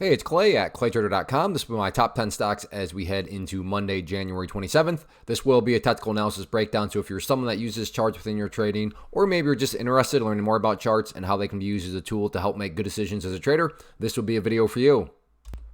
Hey, it's Clay at claytrader.com. This will be my top 10 stocks as we head into Monday, January 27th. This will be a technical analysis breakdown, so if you're someone that uses charts within your trading, or maybe you're just interested in learning more about charts and how they can be used as a tool to help make good decisions as a trader, this will be a video for you.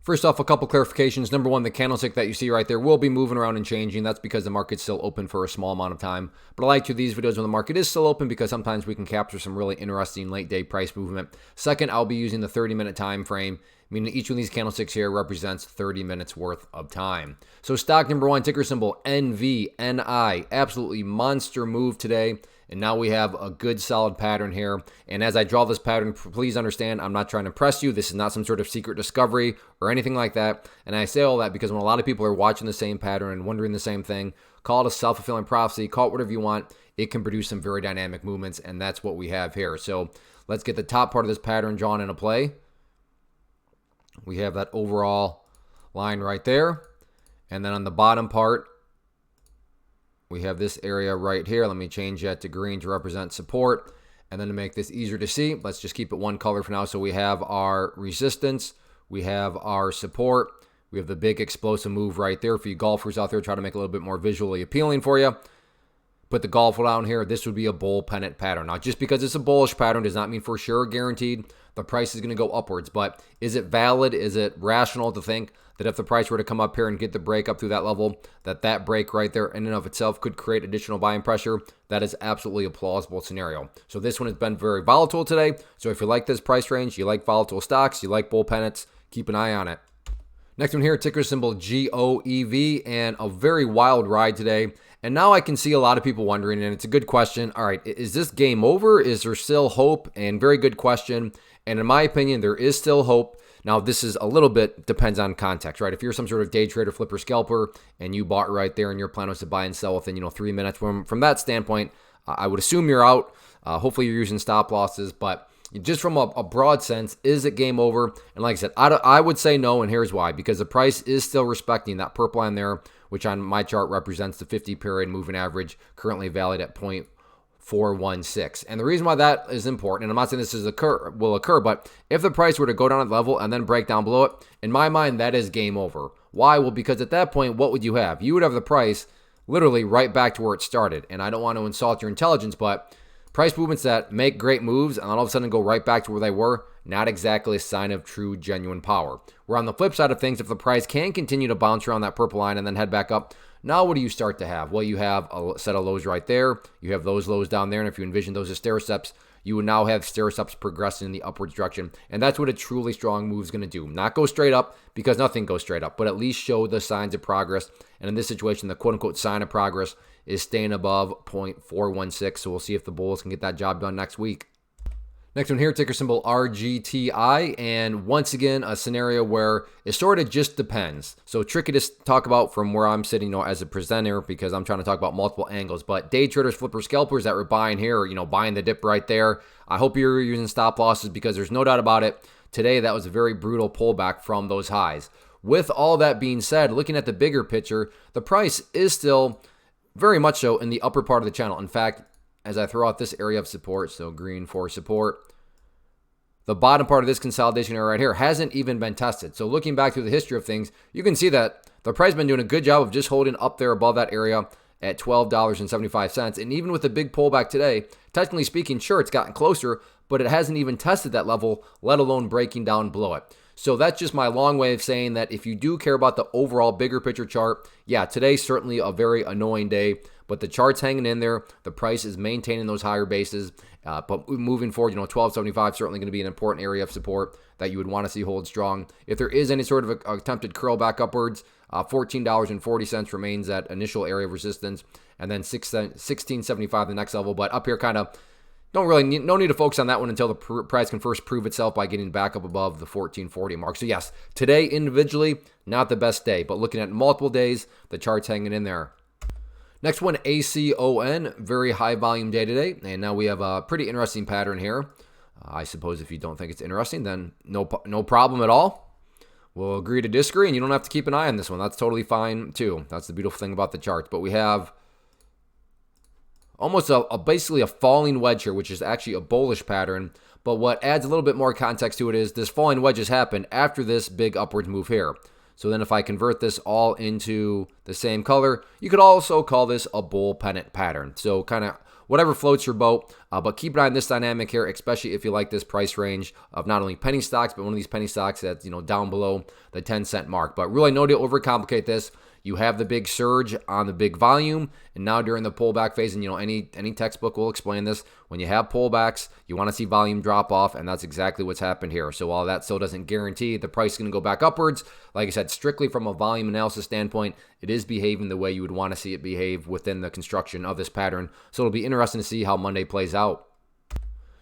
First off, a couple clarifications. Number one, the candlestick that you see right there will be moving around and changing. That's because the market's still open for a small amount of time. But I like to do these videos when the market is still open because sometimes we can capture some really interesting late day price movement. Second, I'll be using the 30-minute time frame, meaning each one of these candlesticks here represents 30 minutes worth of time. So stock number one, ticker symbol NVNI. Absolutely monster move today. And now we have a good solid pattern here. And as I draw this pattern, please understand, I'm not trying to impress you. This is not some sort of secret discovery or anything like that. And I say all that because when a lot of people are watching the same pattern and wondering the same thing, call it a self-fulfilling prophecy, call it whatever you want. It can produce some very dynamic movements, and that's what we have here. So let's get the top part of this pattern drawn into play. We have that overall line right there. And then on the bottom part, we have this area right here. Let me change that to green to represent support. And then to make this easier to see, let's just keep it one color for now. So we have our resistance. We have our support. We have the big explosive move right there. For you golfers out there, try to make it a little bit more visually appealing for you. Put the golf down here. This would be a bull pennant pattern. Now, just because it's a bullish pattern does not mean for sure guaranteed the price is going to go upwards. But is it valid? Is it rational to think that if the price were to come up here and get the break up through that level, that break right there in and of itself could create additional buying pressure? That is absolutely a plausible scenario. So this one has been very volatile today. So if you like this price range, you like volatile stocks, you like bull pennants, keep an eye on it. Next one here, ticker symbol GOEV, and a very wild ride today. And now I can see a lot of people wondering, and it's a good question. All right, is this game over? Is there still hope? And very good question. And in my opinion, there is still hope. Now, this is a little bit, depends on context, right? If you're some sort of day trader, flipper, scalper, and you bought right there and your plan was to buy and sell within, 3 minutes, from that standpoint, I would assume you're out. Hopefully you're using stop losses, but just from a broad sense, is it game over? And like I said, I would say no, and here's why. Because the price is still respecting that purple line there, which on my chart represents the 50-period moving average, currently valued at 0.416. And the reason why that is important, and I'm not saying this will occur, but if the price were to go down at level and then break down below it, in my mind, that is game over. Why? Well, because at that point, what would you have? You would have the price literally right back to where it started. And I don't want to insult your intelligence, but price movements that make great moves and all of a sudden go right back to where they were, not exactly a sign of true, genuine power. Where on the flip side of things, if the price can continue to bounce around that purple line and then head back up, now what do you start to have? Well, you have a set of lows right there. You have those lows down there. And if you envision those as stair steps, you would now have stair steps progressing in the upwards direction. And that's what a truly strong move is going to do. Not go straight up, because nothing goes straight up, but at least show the signs of progress. And in this situation, the quote-unquote sign of progress is staying above 0.416. So we'll see if the bulls can get that job done next week. Next one here, ticker symbol RGTI, and once again, a scenario where it sort of just depends. So tricky to talk about from where I'm sitting, as a presenter, because I'm trying to talk about multiple angles. But day traders, flippers, scalpers that were buying here, buying the dip right there, I hope you're using stop losses, because there's no doubt about it. Today, that was a very brutal pullback from those highs. With all that being said, looking at the bigger picture, the price is still very much so in the upper part of the channel. In fact, as I throw out this area of support, so green for support, the bottom part of this consolidation area right here hasn't even been tested. So looking back through the history of things, you can see that the price has been doing a good job of just holding up there above that area at $12.75. And even with the big pullback today, technically speaking, sure, it's gotten closer, but it hasn't even tested that level, let alone breaking down below it. So that's just my long way of saying that if you do care about the overall bigger picture chart, yeah, today's certainly a very annoying day, but the chart's hanging in there. The price is maintaining those higher bases. But moving forward, $12.75 certainly going to be an important area of support that you would want to see hold strong. If there is any sort of attempted curl back upwards, $14.40 remains that initial area of resistance, and then $16.75 the next level. But up here, kind of no need to focus on that one until the price can first prove itself by getting back up above the 1440 mark. So yes, today individually, not the best day, but looking at multiple days, the chart's hanging in there. Next one, ACON, very high volume day today, and now we have a pretty interesting pattern here. I suppose if you don't think it's interesting, then no problem at all. We'll agree to disagree, and you don't have to keep an eye on this one. That's totally fine too. That's the beautiful thing about the charts. But we have almost basically a falling wedge here, which is actually a bullish pattern. But what adds a little bit more context to it is this falling wedge has happened after this big upwards move here. So then if I convert this all into the same color, you could also call this a bull pennant pattern. So kind of whatever floats your boat, but keep an eye on this dynamic here, especially if you like this price range of not only penny stocks, but one of these penny stocks that's, down below the 10-cent mark. But really no need to overcomplicate this. You have the big surge on the big volume, and now during the pullback phase, and any textbook will explain this, when you have pullbacks, you want to see volume drop off, and that's exactly what's happened here. So while that still doesn't guarantee the price is going to go back upwards, like I said, strictly from a volume analysis standpoint, it is behaving the way you would want to see it behave within the construction of this pattern. So it'll be interesting to see how Monday plays out.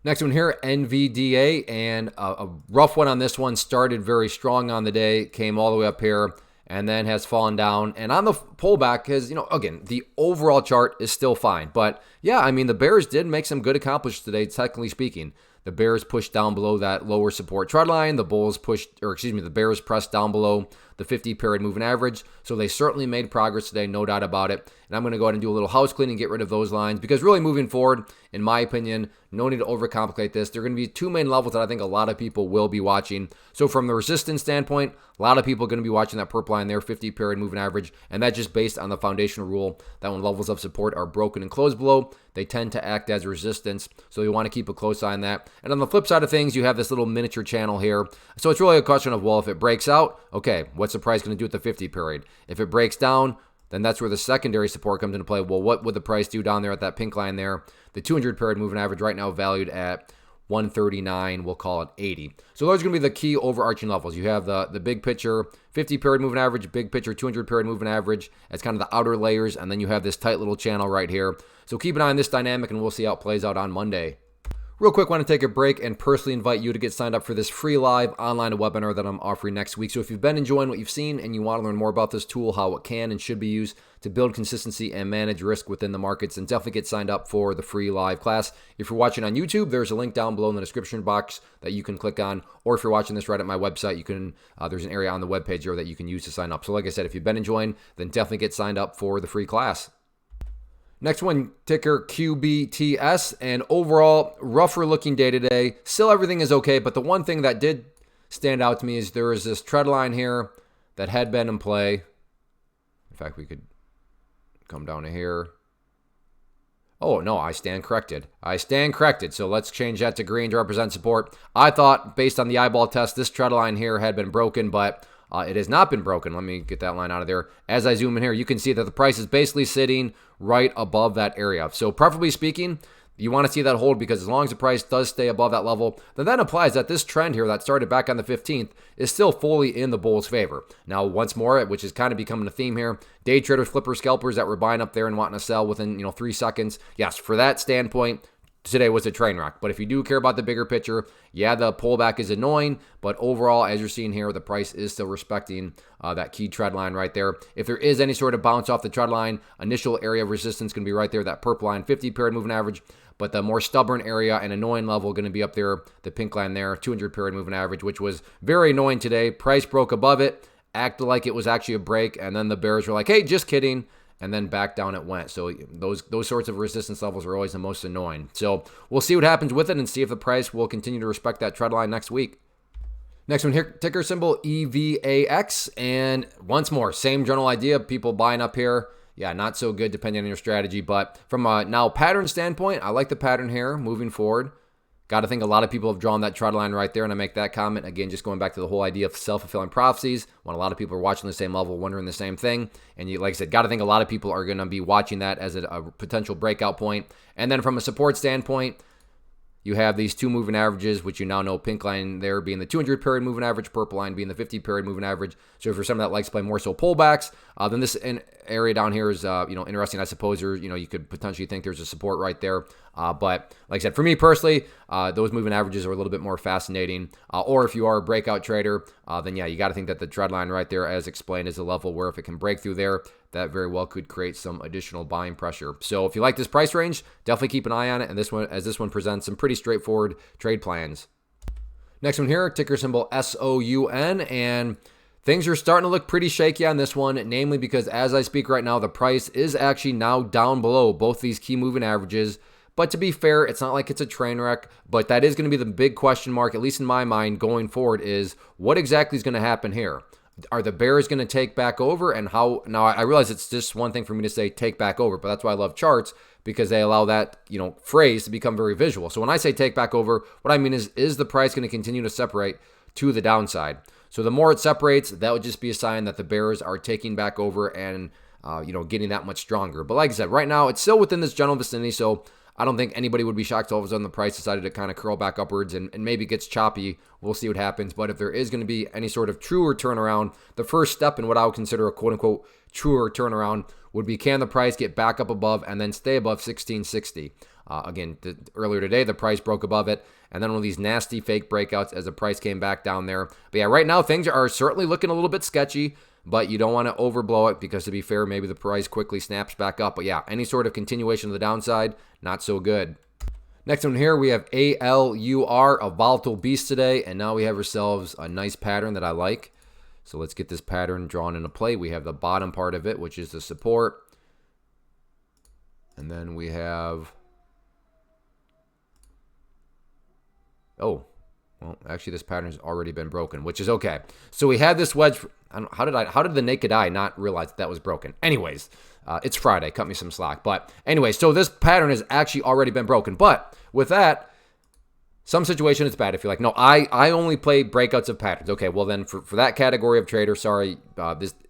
Next one here, NVDA, and a rough one on this one. Started very strong on the day, came all the way up here, and then has fallen down. And on the pullback, because, again, the overall chart is still fine. But, yeah, I mean, the bears did make some good accomplishments today, technically speaking. The bears pushed down below that lower support trend line. The bears pressed down below the 50-period moving average. So they certainly made progress today, no doubt about it. And I'm going to go ahead and do a little house cleaning and get rid of those lines, because really moving forward, in my opinion, no need to overcomplicate this. There are going to be two main levels that I think a lot of people will be watching. So from the resistance standpoint, a lot of people are going to be watching that purple line there, 50-period moving average, and that's just based on the foundational rule that when levels of support are broken and closed below, they tend to act as resistance. So you want to keep a close eye on that. And on the flip side of things, you have this little miniature channel here. So it's really a question of, well, if it breaks out, okay, what's the price going to do at the 50-period? If it breaks down, then that's where the secondary support comes into play. Well, what would the price do down there at that pink line there? The 200-period moving average right now valued at 139, we'll call it 80. So those are going to be the key overarching levels. You have the big picture 50-period moving average, big picture 200-period moving average as kind of the outer layers, and then you have this tight little channel right here. So keep an eye on this dynamic, and we'll see how it plays out on Monday. Real quick, want to take a break and personally invite you to get signed up for this free live online webinar that I'm offering next week. So if you've been enjoying what you've seen and you want to learn more about this tool, how it can and should be used to build consistency and manage risk within the markets, then definitely get signed up for the free live class. If you're watching on YouTube, there's a link down below in the description box that you can click on. Or if you're watching this right at my website, you can there's an area on the webpage there that you can use to sign up. So like I said, if you've been enjoying, then definitely get signed up for the free class. Next one, ticker QBTS, and overall, rougher looking day today. Still everything is okay, but the one thing that did stand out to me is there is this trend line here that had been in play. In fact, we could come down to here. Oh, no, I stand corrected. So let's change that to green to represent support. I thought, based on the eyeball test, this trend line here had been broken, but it has not been broken. Let me get that line out of there. As I zoom in here, you can see that the price is basically sitting right above that area. So preferably speaking, you want to see that hold, because as long as the price does stay above that level, then that implies that this trend here that started back on the 15th is still fully in the bull's favor. Now, once more, which is kind of becoming a theme here, day traders, flippers, scalpers that were buying up there and wanting to sell within 3 seconds. Yes, for that standpoint, today was a train wreck. But if you do care about the bigger picture, yeah, the pullback is annoying, but overall, as you're seeing here, the price is still respecting that key trend line right there. If there is any sort of bounce off the trend line, initial area of resistance can be right there, that purple line, 50-period moving average. But the more stubborn area and annoying level going to be up there, the pink line there, 200-period moving average, which was very annoying today. Price broke above it, acted like it was actually a break, and then the bears were like, hey, just kidding. And then back down it went. So those sorts of resistance levels are always the most annoying. So we'll see what happens with it and see if the price will continue to respect that trend line next week. Next one here, ticker symbol EVAX. And once more, same general idea, people buying up here. Yeah, not so good depending on your strategy. But from a now pattern standpoint, I like the pattern here moving forward. Got to think a lot of people have drawn that trend line right there, and I make that comment. Again, just going back to the whole idea of self-fulfilling prophecies, when a lot of people are watching the same level, wondering the same thing. And like I said, got to think a lot of people are going to be watching that as a potential breakout point. And then from a support standpoint, you have these two moving averages, which you now know, pink line there being the 200-period moving average, purple line being the 50-period moving average. So if you're someone that likes to play more so pullbacks, then this area down here is interesting. I suppose you could potentially think there's a support right there. But like I said, for me personally, those moving averages are a little bit more fascinating. Or if you are a breakout trader, then yeah, you got to think that the trend line right there, as explained, is a level where if it can break through there, that very well could create some additional buying pressure. So if you like this price range, definitely keep an eye on it. And this one presents some pretty straightforward trade plans. Next one here, ticker symbol SOUN, and things are starting to look pretty shaky on this one, namely because as I speak right now, the price is actually now down below both these key moving averages But to be fair, it's not like it's a train wreck, but that is going to be the big question mark, at least in my mind, going forward, is what exactly is going to happen here? Are the bears going to take back over, and how? Now, I realize it's just one thing for me to say take back over, but that's why I love charts, because they allow that, phrase to become very visual. So when I say take back over, what I mean is the price going to continue to separate to the downside? So the more it separates, that would just be a sign that the bears are taking back over and, getting that much stronger. But like I said, right now, it's still within this general vicinity, so I don't think anybody would be shocked all of a sudden the price decided to kind of curl back upwards and maybe gets choppy. We'll see what happens. But if there is going to be any sort of truer turnaround, the first step in what I would consider a quote-unquote truer turnaround would be, can the price get back up above and then stay above 1660? Again, earlier today, the price broke above it, and then one of these nasty fake breakouts as the price came back down there. But yeah, right now, things are certainly looking a little bit sketchy, but you don't want to overblow it because, to be fair, maybe the price quickly snaps back up. But yeah, any sort of continuation of the downside, not so good. Next one here, we have ALUR, a volatile beast today, and now we have ourselves a nice pattern that I like. So let's get this pattern drawn into play. We have the bottom part of it, which is the support. And then we have... Oh, well, actually, this pattern has already been broken, which is okay. So we had this wedge. How did the naked eye not realize that was broken? Anyways, it's Friday. Cut me some slack. But anyway, so this pattern has actually already been broken. But with that, some situation it's bad if you're like, no, I only play breakouts of patterns. Okay, well then for that category of trader, sorry,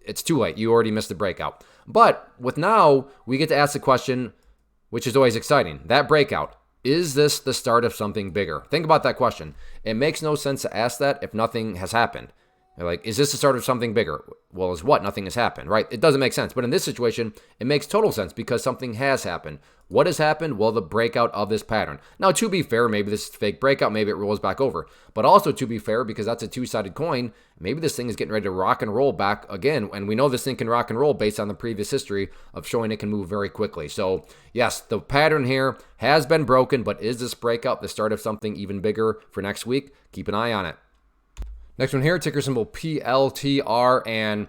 it's too late. You already missed the breakout. But with now, we get to ask the question, which is always exciting. That breakout. Is this the start of something bigger? Think about that question. It makes no sense to ask that if nothing has happened. You're like, is this the start of something bigger? Well, is what? Nothing has happened, right? It doesn't make sense. But in this situation, it makes total sense because something has happened. What has happened? Well, the breakout of this pattern. Now, to be fair, maybe this is a fake breakout. Maybe it rolls back over. But also, to be fair, because that's a two-sided coin, maybe this thing is getting ready to rock and roll back again. And we know this thing can rock and roll based on the previous history of showing it can move very quickly. So, yes, the pattern here has been broken. But is this breakout the start of something even bigger for next week? Keep an eye on it. Next one here, ticker symbol PLTR, and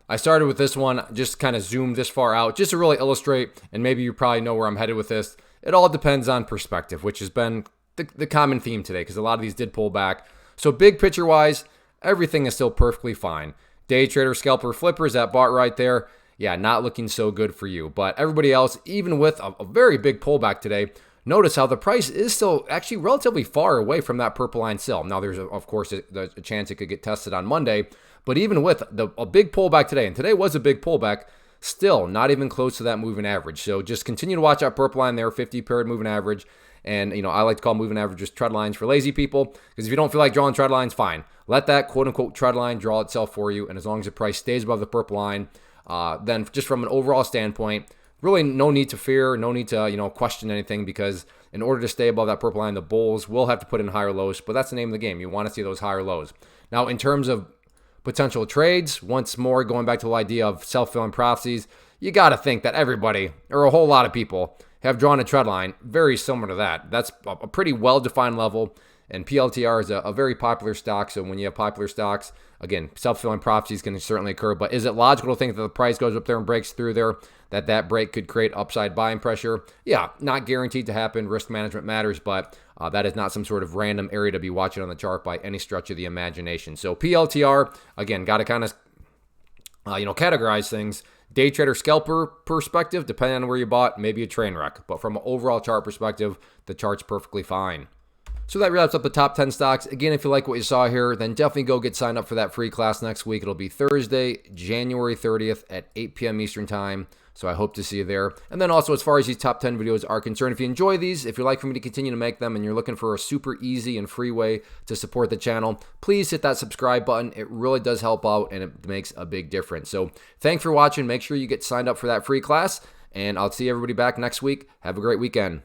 I started with this one, just kind of zoomed this far out, just to really illustrate, and maybe you probably know where I'm headed with this. It all depends on perspective, which has been the common theme today, because a lot of these did pull back. So big picture-wise, everything is still perfectly fine. Day trader, scalper, flippers, that bar right there, yeah, not looking so good for you. But everybody else, even with a very big pullback today, notice how the price is still actually relatively far away from that purple line still. Now, there's, of course, a chance it could get tested on Monday. But even with a big pullback today, and today was a big pullback, still not even close to that moving average. So just continue to watch that purple line there, 50-period moving average. And, I like to call moving averages trend lines for lazy people. Because if you don't feel like drawing trend lines, fine. Let that quote-unquote trend line draw itself for you. And as long as the price stays above the purple line, then just from an overall standpoint, really no need to fear, no need to, question anything, because in order to stay above that purple line, the bulls will have to put in higher lows, but that's the name of the game. You want to see those higher lows. Now, in terms of potential trades, once more, going back to the idea of self-fulfilling prophecies, you got to think that everybody, or a whole lot of people, have drawn a trend line very similar to that. That's a pretty well-defined level, and PLTR is a very popular stock, so when you have popular stocks, again, self-fulfilling prophecies can certainly occur, but is it logical to think that the price goes up there and breaks through there, that break could create upside buying pressure? Yeah, not guaranteed to happen. Risk management matters, but that is not some sort of random area to be watching on the chart by any stretch of the imagination. So PLTR, again, got to kind of categorize things. Day trader, scalper perspective, depending on where you bought, maybe a train wreck. But from an overall chart perspective, the chart's perfectly fine. So that wraps up the top 10 stocks. Again, if you like what you saw here, then definitely go get signed up for that free class next week. It'll be Thursday, January 30th at 8 p.m. Eastern Time. So I hope to see you there. And then also, as far as these top 10 videos are concerned, if you enjoy these, if you'd like for me to continue to make them, and you're looking for a super easy and free way to support the channel, please hit that subscribe button. It really does help out, and it makes a big difference. So thanks for watching. Make sure you get signed up for that free class, and I'll see everybody back next week. Have a great weekend.